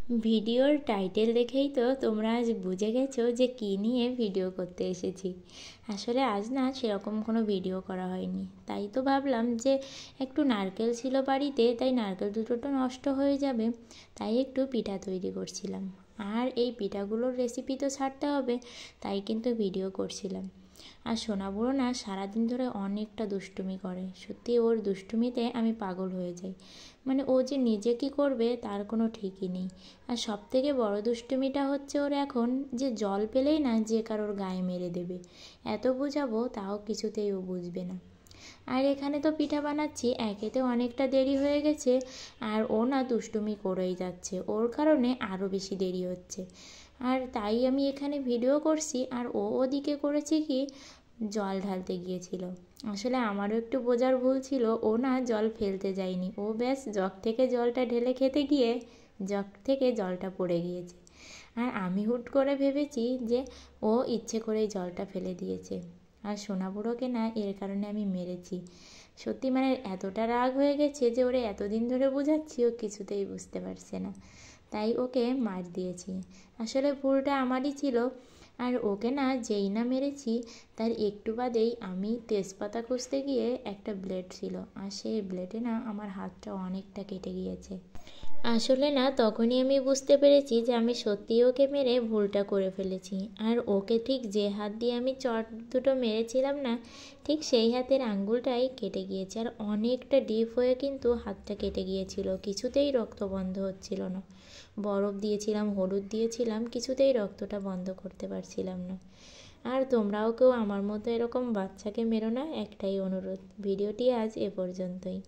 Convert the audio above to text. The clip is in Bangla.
ভিডিওর টাইটেল দেখেই তো তোমরা আজ বুঝে গেছো যে কী নিয়ে ভিডিও করতে এসেছি। আসলে আজ না সেরকম কোনো ভিডিও করা হয়নি, তাই তো ভাবলাম যে একটু নারকেল ছিল বাড়িতে, তাই নারকেল দুটো তো নষ্ট হয়ে যাবে, তাই একটু পিঠা তৈরি করছিলাম। আর এই পিঠাগুলোর রেসিপি তো ছাড়তে হবে, তাই কিন্তু ভিডিও করছিলাম। আর সোনা বুড়ো না সারাদিন ধরে অনেকটা দুষ্টুমি করে, সত্যি ওর দুষ্টুমিতে আমি পাগল হয়ে যাই। মানে ও যে নিজে কী করবে তার কোনো ঠিকই নেই। আর সবথেকে বড় দুষ্টুমিটা হচ্ছে ওর এখন, যে জল পেলেই না যে কারোর গায়ে মেরে দেবে। এত বোঝাবো তাও কিছুতেই ও বুঝবে না। আর এখানে তো পিঠা বানাচ্ছি, একেতে অনেকটা দেরি হয়ে গেছে, আর ও না দুষ্টুমি করেই যাচ্ছে, ওর কারণে আরও বেশি দেরি হচ্ছে। আর তাই আমি এখানে ভিডিও করছি, আর ও ওদিকে করেছে কি, জল ঢালতে গিয়েছিল। আসলে আমারও একটু বোঝার ভুল ছিল, ও না জল ফেলতে যায়নি, ও ব্যাস জগ থেকে জলটা ঢেলে খেতে গিয়ে জগ থেকে জলটা পড়ে গিয়েছে। আর আমি হুট করে ভেবেছি যে ও ইচ্ছে করেই জলটা ফেলে দিয়েছে, আর সোনা বুড়োকে না এর কারণে আমি মেরেছি। সত্যি মানে এতটা রাগ হয়ে গেছে যে ওরে এতদিন ধরে বোঝাচ্ছি, ও কিছুতেই বুঝতে পারছে না, তাই ওকে মার দিয়েছি। আসলে ভুলটা আমারই ছিল। আর ওকে না যেই না মেরেছি, তার একটু বাদেই আমি তেজপাতা খুঁজতে গিয়ে একটা ব্লেড ছিল, আর সেই ব্লেডে না আমার হাতটা অনেকটা কেটে গিয়েছে। আসলে না তখনই আমি বুঝতে পেরেছি যে আমি সত্যিই ওকে মেরে ভুলটা করে ফেলেছি। আর ওকে ঠিক যে হাত দিয়ে আমি চট দুটো মেরেছিলাম না, ঠিক সেই হাতের আঙ্গুলটাই কেটে গিয়েছে, আর অনেকটা ডিপ হয়ে কিন্তু হাতটা কেটে গিয়েছিল, কিছুতেই রক্ত বন্ধ হচ্ছিল না। বরফ দিয়েছিলাম, হলুদ দিয়েছিলাম, কিছুতেই রক্তটা বন্ধ করতে পারছিলাম না। আর তোমরাও কেউ আমার মতো এরকম বাচ্চাকে মেরো না, একটাই অনুরোধ। ভিডিওটি আজ এ পর্যন্তই।